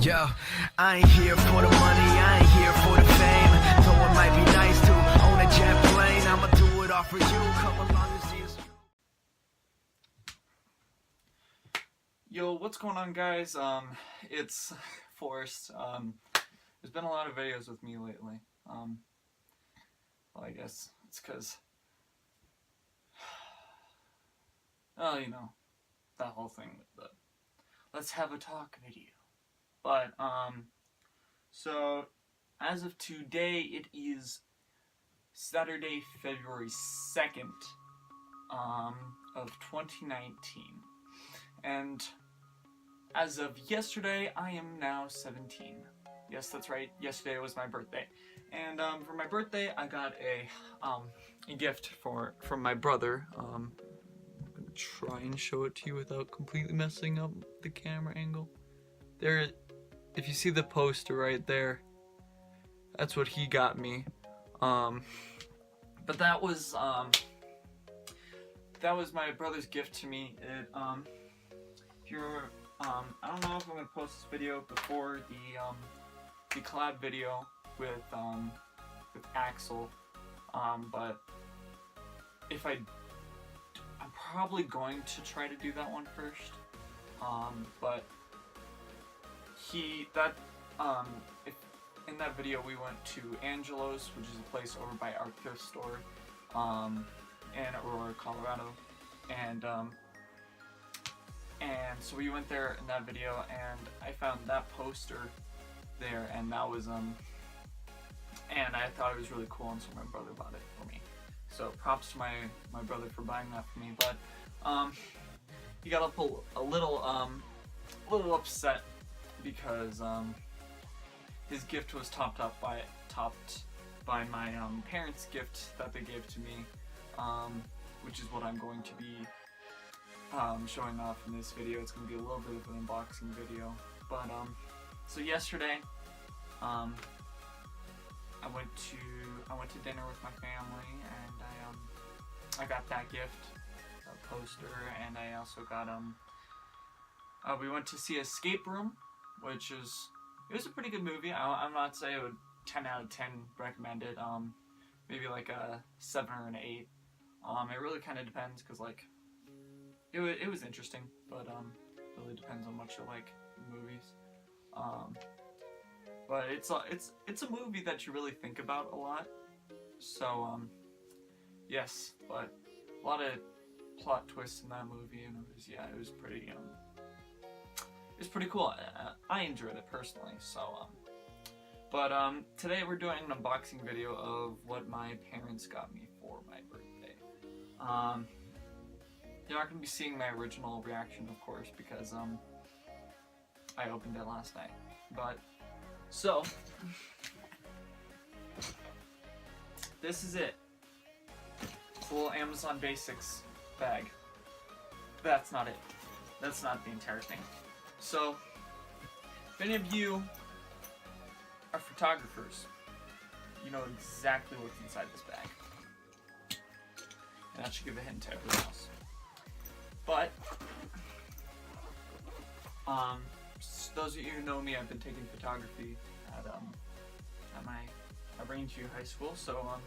Yo, I ain't here for the money, I ain't here for the fame. Though it might be nice to own a jet plane, I'ma do it all for you. Come along and see us. Yo, what's going on, guys? It's Forrest. There's been a lot of videos with me lately. Well, I guess it's because, well, you know, that whole thing with the let's have a talk video. But, so, as of today, it is Saturday, February 2nd, of 2019. And as of yesterday, I am now 17. Yes, that's right. Yesterday was my birthday. And, for my birthday, I got a gift from my brother. I'm gonna try and show it to you without completely messing up the camera angle. There, if you see the poster right there, that's what he got me. But that was my brother's gift to me. It, if you're, I don't know if I'm gonna post this video before the collab video with Axel, but if I'm probably going to try to do that one first, but if in that video we went to Angelo's, which is a place over by our thrift store, in Aurora, Colorado, and so we went there in that video, and I found that poster there, and that was and I thought it was really cool, and so my brother bought it for me. So props to my brother for buying that for me. But he got a little upset because his gift was topped by my parents' gift that they gave to me, which is what I'm going to be showing off in this video. It's going to be a little bit of an unboxing video. But so yesterday, I went to dinner with my family, and I got that gift, a poster, and I also got we went to see Escape Room, which it was a pretty good movie. I'm not saying it would 10 out of 10 recommend it. Maybe like a 7 or an 8. It really kind of depends, because like it was interesting, but it really depends on what you like in movies. But it's a movie that you really think about a lot. So yes, but a lot of plot twists in that movie, and it was pretty it's pretty cool. I enjoyed it personally. So but today we're doing an unboxing video of what my parents got me for my birthday. You're not gonna be seeing my original reaction, of course, because I opened it last night. But so this is it. It's a little Amazon Basics bag. That's not it. That's not the entire thing. So, if any of you are photographers, you know exactly what's inside this bag. And that should give a hint to everyone else. But, those of you who know me, I've been taking photography at Rangeview High School. So,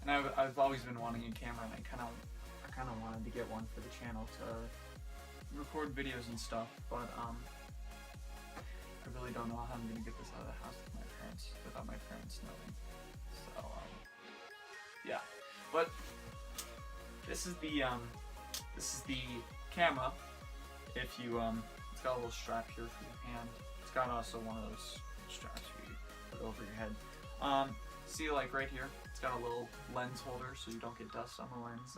and I've always been wanting a camera, and I kind of wanted to get one for the channel to record videos and stuff, but I really don't know how I'm gonna get this out of the house with my parents without my parents knowing. So yeah, but this is the camera. If you it's got a little strap here for your hand. It's got also one of those straps where you put over your head. See, like right here, it's got a little lens holder so you don't get dust on the lens.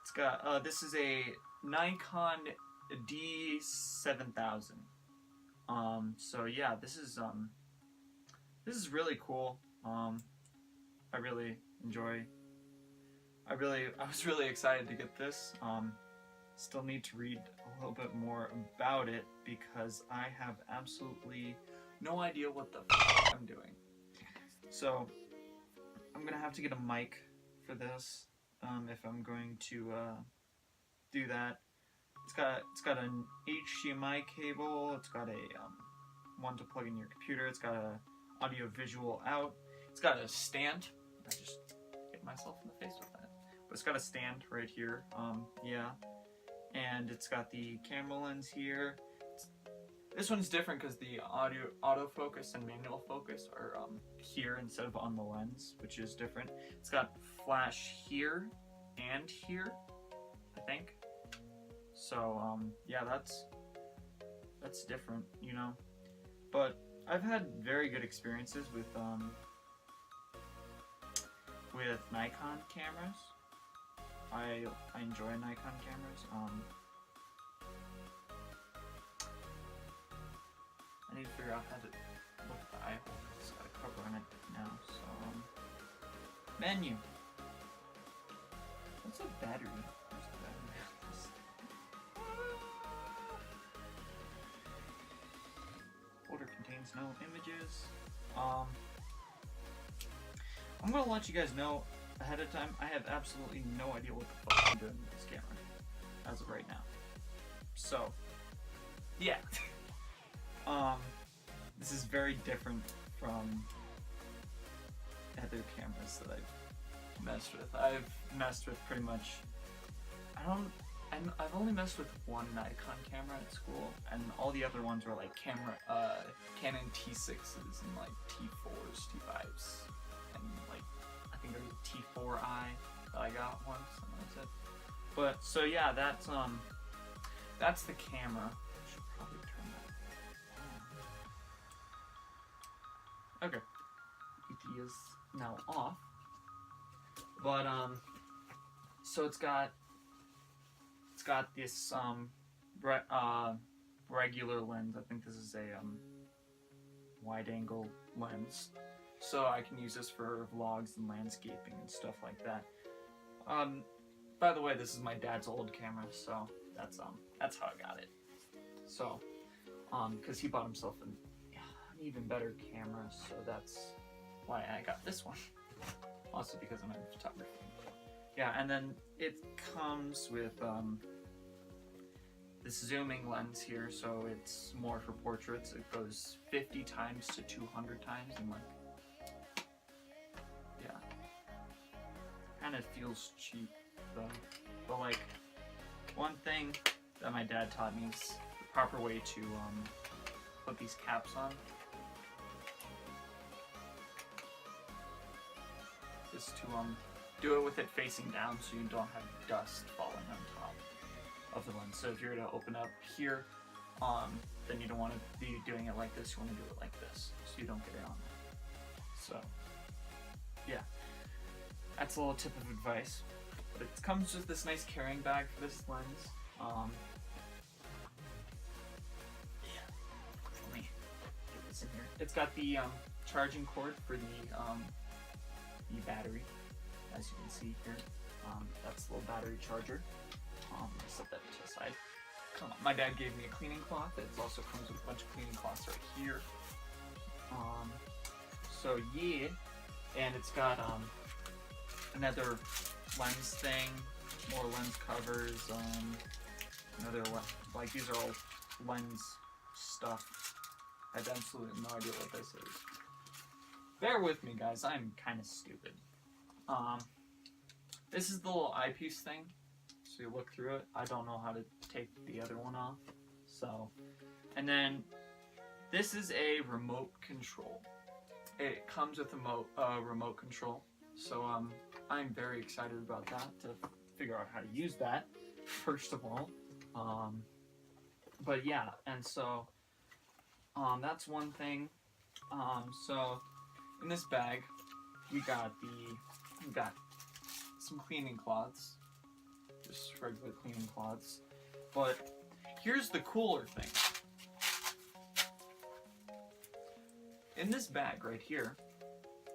It's got this is a Nikon D7000. So yeah, this is really cool. I really enjoy. I was really excited to get this. Still need to read a little bit more about it because I have absolutely no idea what the f I'm doing. So I'm gonna have to get a mic for this if I'm going to do that. It's got an HDMI cable. It's got a one to plug in your computer. It's got a audio visual out. It's got a stand. I just hit myself in the face with that. But it's got a stand right here. Yeah. And it's got the camera lens here. This one's different because the autofocus and manual focus are here instead of on the lens, which is different. It's got flash here and here, I think. So yeah, that's different, you know. But I've had very good experiences with Nikon cameras. I enjoy Nikon cameras. I need to figure out how to look at the eye hole. It's got a cover on it now. So menu. What's a battery? Where's the battery? Folder contains no images. I'm gonna let you guys know ahead of time. I have absolutely no idea what the fuck I'm doing with this camera as of right now. So, yeah. This is very different from other cameras that I've messed with. I've messed with pretty much. I've only messed with one Nikon camera at school, and all the other ones were like Canon T6s and like T4s, T5s, and like I think there was a T4i that I got once, and that's it. But so yeah, that's the camera. I should probably turn that on. Okay, it is now off. But so it's got this regular lens. I think this is a wide angle lens, so I can use this for vlogs and landscaping and stuff like that. By the way, this is my dad's old camera, so that's how I got it. So because he bought himself an even better camera, so that's why I got this one. Also because I'm in photography. Yeah, and then it comes with this zooming lens here, so it's more for portraits. It goes 50 times to 200 times, and like, yeah, kind of feels cheap though. But like, one thing that my dad taught me is the proper way to put these caps on. Is to do it with it facing down so you don't have dust falling on top of the lens. So if you're to open up here, then you don't want to be doing it like this, you want to do it like this so you don't get it on there. So yeah, that's a little tip of advice. But it comes with this nice carrying bag for this lens. Yeah, let me get this in here. It's got the charging cord for the battery, as you can see here. That's the little battery charger. Set that to the side. My dad gave me a cleaning cloth. It also comes with a bunch of cleaning cloths right here. So yeah, and it's got another lens thing, more lens covers, another like these are all lens stuff. I have absolutely no idea what this is. Bear with me, guys. I'm kind of stupid. This is the little eyepiece thing. So you look through it. I don't know how to take the other one off. So, and then this is a remote control. It comes with a remote control. So I'm very excited about that, to figure out how to use that, first of all. But yeah, and so that's one thing. So in this bag, we got some cleaning cloths, just regular cleaning cloths. But here's the cooler thing. In this bag right here,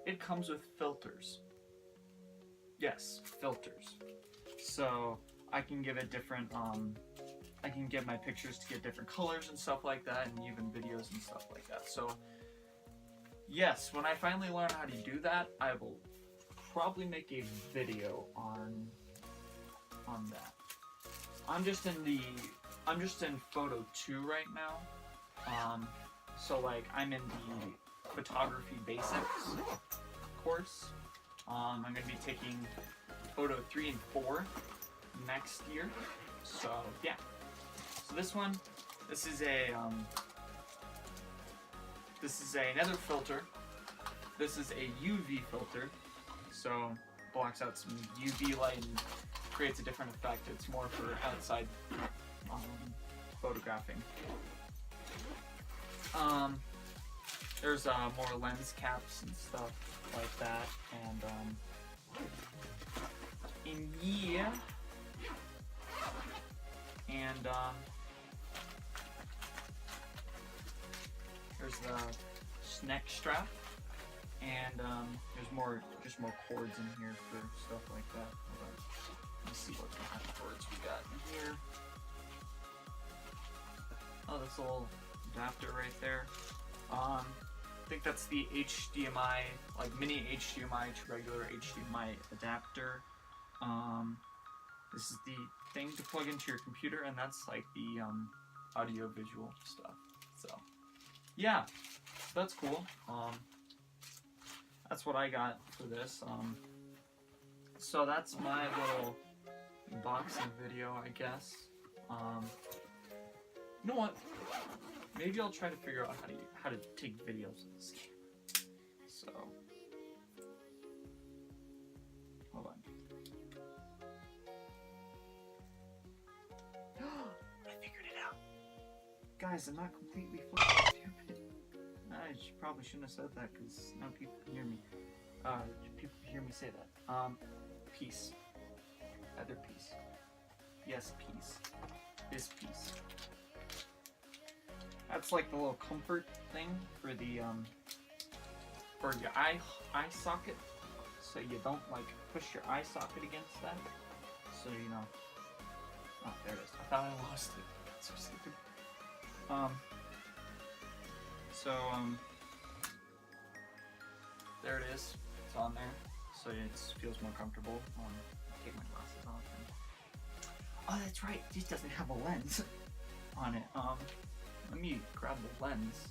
it comes with filters. Yes, filters. So I can give it different, I can get my pictures to get different colors and stuff like that, and even videos and stuff like that. So yes, when I finally learn how to do that, I will probably make a video on that. I'm just in photo 2 right now. So like I'm in the photography basics course. I'm going to be taking photo 3 and 4 next year. So yeah. So this one, this is another filter. This is a UV filter, so blocks out some UV light and creates a different effect. It's more for outside photographing. There's more lens caps and stuff like that, and yeah, and here's the neck strap, and there's just more cords in here for stuff like that. Hold on. Let's see what kind of cords we got in here. Oh, this little adapter right there. I think that's the HDMI, like mini HDMI to regular HDMI adapter. This is the thing to plug into your computer, and that's like the audio visual stuff. So yeah, that's cool. That's what I got for this. So that's my little unboxing video, I guess. You know what? Maybe I'll try to figure out how to take videos of this camera. So hold on. I figured it out. Guys, I'm not completely fucking stupid. I probably shouldn't have said that because now people can hear me. People can hear me say that. Piece. Other piece. Yes, piece. This piece. That's like the little comfort thing for the for your eye socket, so you don't like push your eye socket against that. So you know. Oh, there it is. I thought I lost it. That's so stupid. There it is. It's on there, so it feels more comfortable. Take my glasses off. Oh, that's right. This doesn't have a lens on it. Let me grab the lens.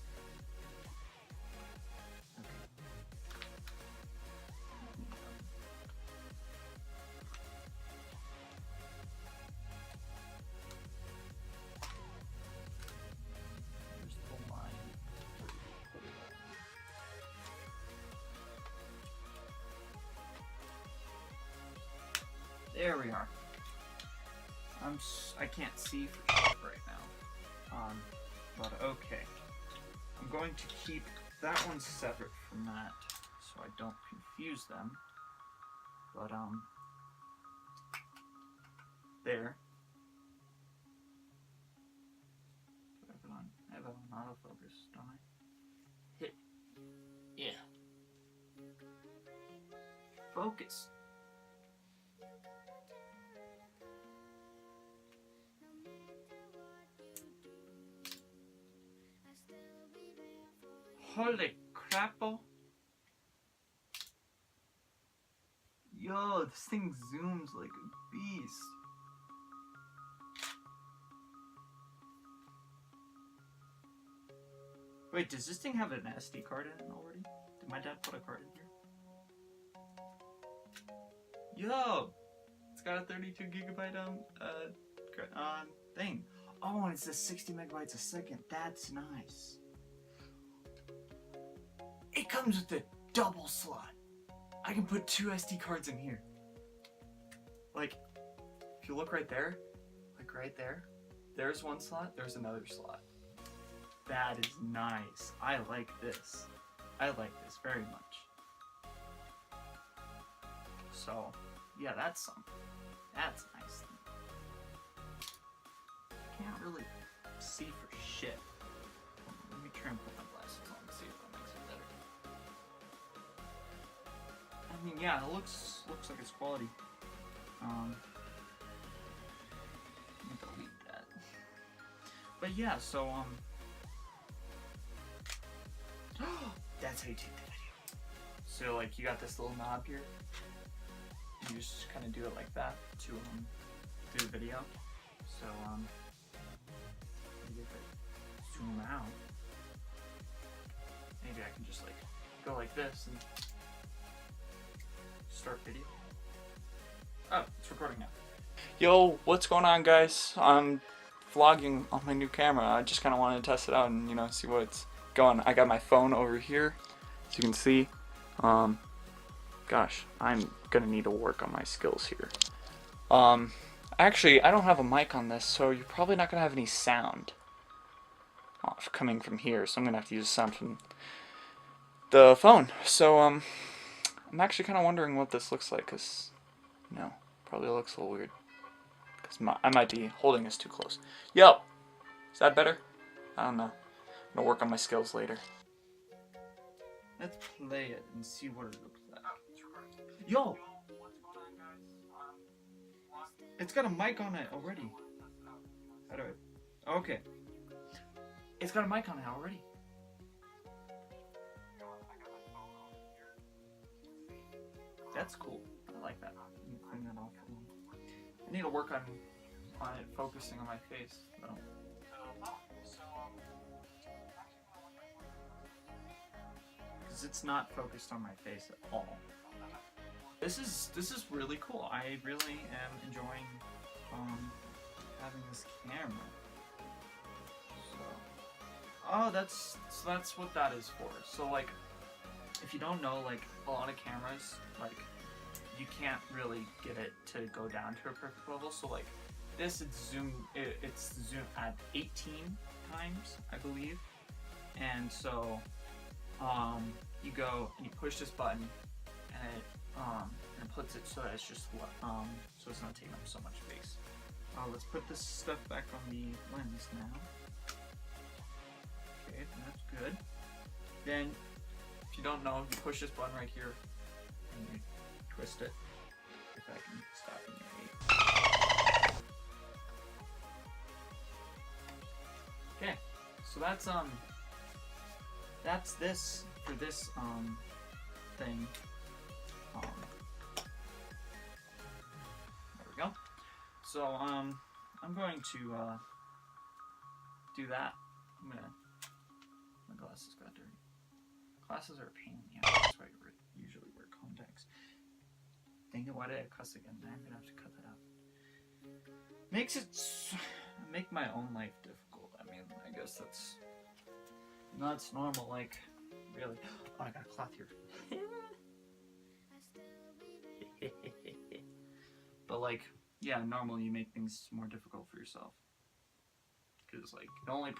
Okay. Here's the line. There we are. I can't see for sure right now. But okay. I'm going to keep that one separate from that so I don't confuse them. But there. Do I have it on? I have it on autofocus, don't I? Hit. Yeah. Focus. Holy crapple. Yo, this thing zooms like a beast. Wait, does this thing have an SD card in it already? Did my dad put a card in here? Yo! It's got a 32 gigabyte thing. Oh, and it's a 60 megabytes a second. That's nice. It comes with a double slot. I can put 2 SD cards in here. Like, if you look right there, like right there, there's one slot, there's another slot. That is nice. I like this. I like this very much. So, yeah, that's something. That's nice. Can't really see for shit. Let me try and put my glasses on and see if that makes it better. I mean, yeah, it looks like it's quality. Let me delete that. But yeah, so that's how you take the video. So like, you got this little knob here. You just kind of do it like that to do the video. So zoom out. this and start video. Oh, it's recording now. Yo, what's going on, guys? I'm vlogging on my new camera. I just kind of wanted to test it out and, you know, see what's going. I got my phone over here, as you can see. Gosh, I'm gonna need to work on my skills here. Actually, I don't have a mic on this, so you're probably not gonna have any sound coming from here, so I'm gonna have to use sound from the phone. So, I'm actually kind of wondering what this looks like, because, you know, probably looks a little weird. Because I might be holding this too close. Yo! Is that better? I don't know. I'm gonna work on my skills later. Let's play it and see what it looks like. Yo! It's got a mic on it already. How do I... Okay. It's got a mic on it already. That's cool. I like that. Let me clean that off. I need to work on it focusing on my face, though. Because it's not focused on my face at all. This is really cool. I really am enjoying having this camera. Oh, that's what that is for. So, like, if you don't know, like, a lot of cameras, like, you can't really get it to go down to a perfect level. So, like, this, it's zoomed at 18 times, I believe. And so, you go and you push this button, and it puts it so that it's just, so it's not taking up so much space. Let's put this stuff back on the lens now. Okay, that's good. Then, if you don't know, you push this button right here, and you twist it. If I can stop in your eight. Okay, so that's this for this thing. There we go. So I'm going to do that. My glasses got dirty. Glasses are a pain in the ass. That's why I usually wear contacts. Dang it, why did I cuss again? I'm gonna have to cut that out. Make my own life difficult. I mean, I guess that's normal, like, really. Oh, I got a cloth here. But, like, yeah, normally you make things more difficult for yourself. Because, like, the only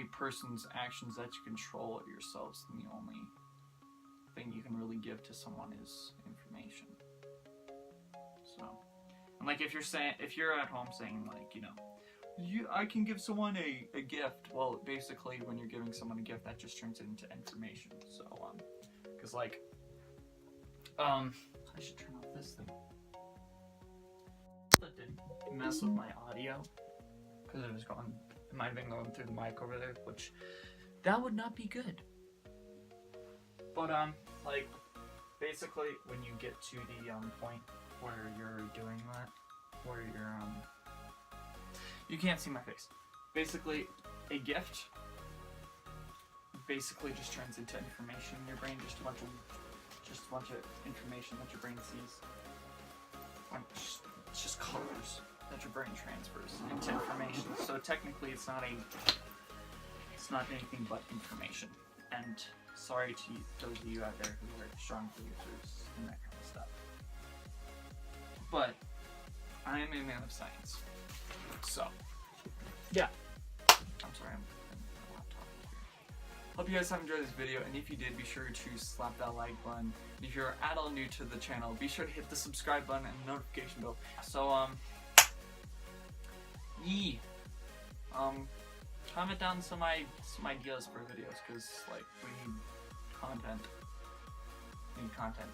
person's actions that you control are yourselves, and the only thing you can really give to someone is information. So, and like if you're at home saying, like, you know, I can give someone a gift. Well, basically, when you're giving someone a gift, that just turns it into information. So, because like, I should turn off this thing. That didn't mess with my audio because it might have been going through the mic over there, which that would not be good. But like, basically, when you get to the point where you're doing that, where you're you can't see my face. Basically, a gift basically just turns into information in your brain, just a bunch of information that your brain sees. It's just colors that your brain transfers into information. So technically, it's not anything but information. And sorry to those of you out there who are strong users and that kind of stuff. But I am a man of science. So, yeah. I'm sorry, I'm laptop here. Hope you guys have enjoyed this video, and if you did, be sure to slap that like button. And if you're at all new to the channel, be sure to hit the subscribe button and the notification bell. So, comment down some ideas for videos, because, like, we need content.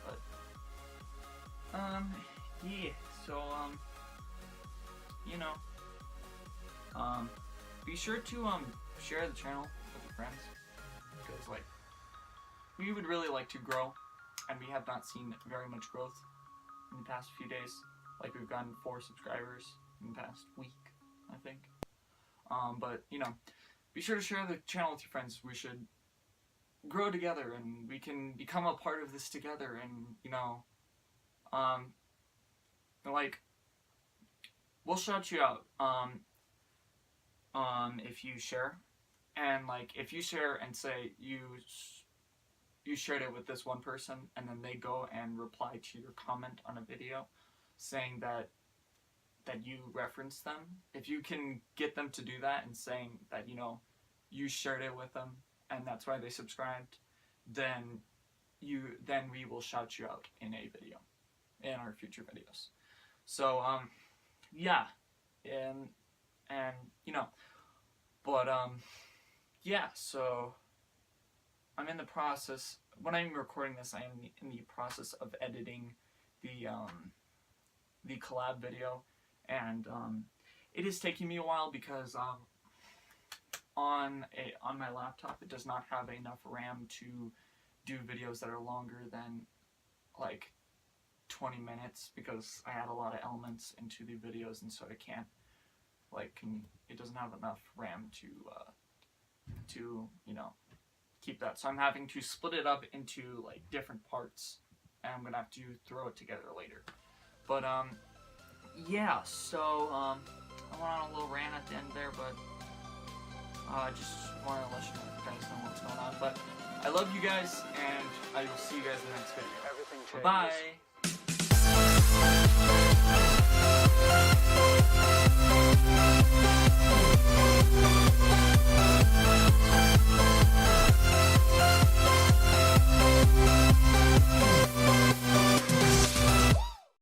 But, yeah, so, you know, be sure to, share the channel with your friends, because, like, we would really like to grow, and we have not seen very much growth in the past few days. Like, we've gotten 4 subscribers in the past week, I think. But, you know, be sure to share the channel with your friends. We should grow together, and we can become a part of this together, and, you know, like, we'll shout you out, if you share, and, like, if you share and say you shared it with this one person, and then they go and reply to your comment on a video saying that you referenced them, if you can get them to do that and saying that, you know, you shared it with them and that's why they subscribed, then we will shout you out in a video, in our future videos. So yeah, and you know, but yeah, so I'm in the process, when I'm recording this, I am in the process of editing the collab video, and it is taking me a while because on my laptop it does not have enough RAM to do videos that are longer than like 20 minutes, because I add a lot of elements into the videos, and so I can't, like, it doesn't have enough RAM to you know, keep that. So I'm having to split it up into like different parts, and I'm gonna have to throw it together later. But yeah, so I went on a little rant at the end there, but I just wanted to let you guys know what's going on. But I love you guys, and I will see you guys in the next video. Bye.